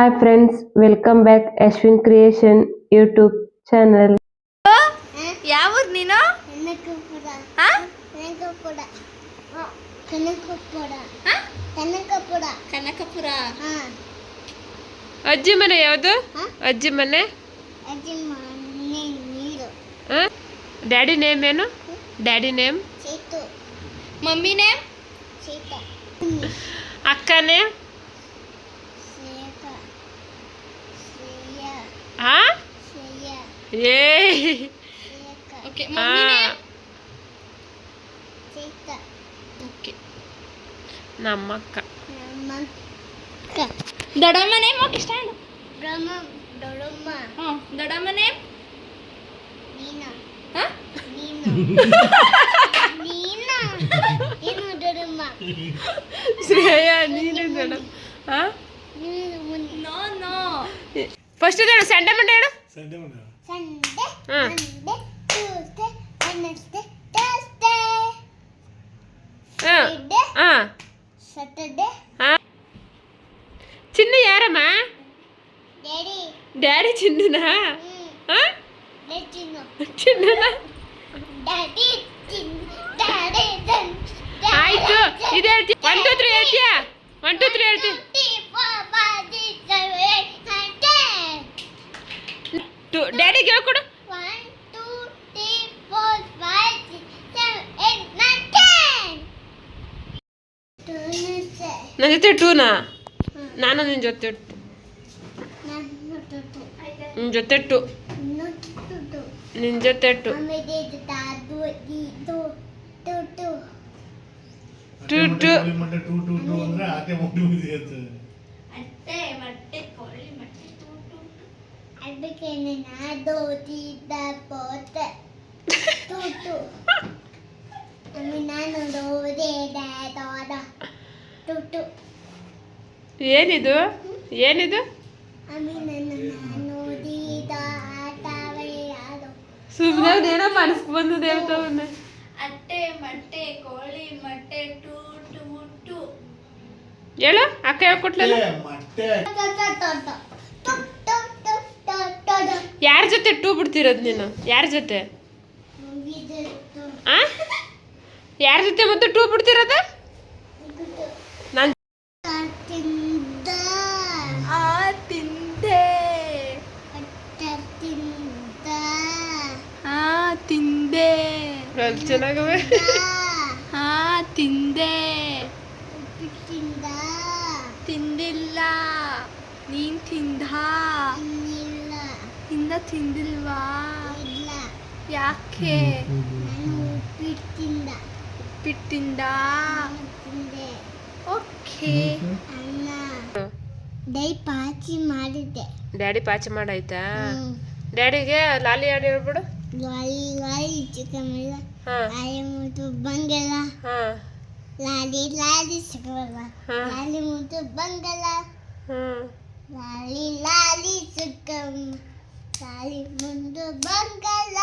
Hi friends, welcome back Ashwin Creation YouTube channel. ಯಾವ ಊರು ನೀನು? ಕನಕಪುರ. ಅಜ್ಜಿ ಮನೆ ಯಾವುದು? ಅಜ್ಜಿ ಮನೆ. ಡ್ಯಾಡಿ ನೇಮ್ ಏನು? Daddy name? Mummy name? ಅಕ್ಕ ನೇಮ್? ಹಾ? ಏ ಓಕೆ ಮಮ್ಮಿ ನೇಮ್? ಓಕೆ ನಮ್ಮಕ್ಕ. ದೊಡ್ಡಮ್ಮ ನೇಮ್? Okay stand. ದೊಡ್ಡಮ್ಮ ನೇಮ್? ಶ್ರೇಯ ನೀನು ದೊಡ್ಡ. ಹಾ? No no. ಫಸ್ಟ್ ಹೇಳು ಸಂಡೆ ಮಂಡೆ ಹೇಳು. ಚಿನ್ನು ಯಾರಮ್ಮ? ಡ್ಯಾಡಿ ಚಿನ್ನುನಾ? ಚಿನ್ನುನಾ? ಆಯ್ತು ಇದು ಹೇಳ್ತಿ 1 2 3 ಹೇಳ್ತೀಯಾ? 1 2 3 ಹೇಳ್ತಿ. ಡ್ಯಾಡಿಗೆ ಹೇಳ್ಕೊಡು. 1 2 3 4 5 6 7 8 9 10. ನನ್ನ ಜೊತೆ 2ನಾ? ನಾನು ನಿನ್ನ ಜೊತೆ 2. ನಿನ್ನ ಜೊತೆ 2. ನಿನ್ನ ಜೊತೆ 2. 2 2 ಅಂದ್ರೆ ಆಟೆ ಮುಟ್ಟಿ ಮುಗಿಯುತ್ತೆ. ಅಟ್ಟೆ ಮಟ್ಟೆ ಕೋಳಿ ಮಟ್ಟೆ ಟು ಅದಕ್ಕೆ ನಾನು ದೀದ ಪೋತೆ ಟು ನಾನು ರೋದೆ ದಾದ ಟು ಏನಿದು? ಏನಿದು? ನಾನು ದೀದ ಆಟವೇ ಅದು ಸುಮ್ಮನೆ ಏನೋ ಮನಸ್ಸು ಬಂದದ್ದು ಹೇಳ್ತಾವನ್ನ. ಅಟ್ಟೆ ಮಟ್ಟೆ ಕೋಳಿ ಮಟ್ಟೆ ಟು ಟು ಟು ಹೇಳು. ಅಕ್ಕ ಹೇಳ್ಕೊಟ್ಲಲ್ಲ. ಮೊಟ್ಟೆ ಯಾರ ಜೊತೆ 2 ಬಿಡ್ತಿರೋದು ನೀನು? ಯಾರ ಜೊತೆ? ಆ? ಯಾರ ಜೊತೆ ಮತ್ತೆ 2 ಬಿಡ್ತಿರೋದು? ನಾನು ತಿಂದೆ ತಿಂದೆ ಚೆನ್ನಾಗವೆ. ತಿಂದೆ ತಿಂದಿಲ್ಲ. ನೀನ್ ತಿಂದಿಲ್ವಾ? ಯಾಕೆ? ಉಪ್ಪಿಟ್ಟಿಂದ. ಓಕೆ ಪಾಚಿ ಮಾಡಿದ್ದೆ. ಡ್ಯಾಡಿ ಪಾಚಿ ಮಾಡಾಯ್ತಾ? ಡ್ಯಾಡಿಗೆ ಲಾಲಿ ಹಾಡು ಹೇಳ್ಬಿಡು. ಲಾಲಿ ಚಿಕನ್ ಹಾ ಮುಟ್ಟು ಬಂಗಲ ಹಾ ಲಾಲಿ ಚಿಕನ್ ಲಾಲಿ ಮುಟ್ಟು ಬಂಗಲ ಲಾಲಿ ಚಿಕನ್ ಲಾಲಿ ಮುಟ್ಟು ಬಂಗಲ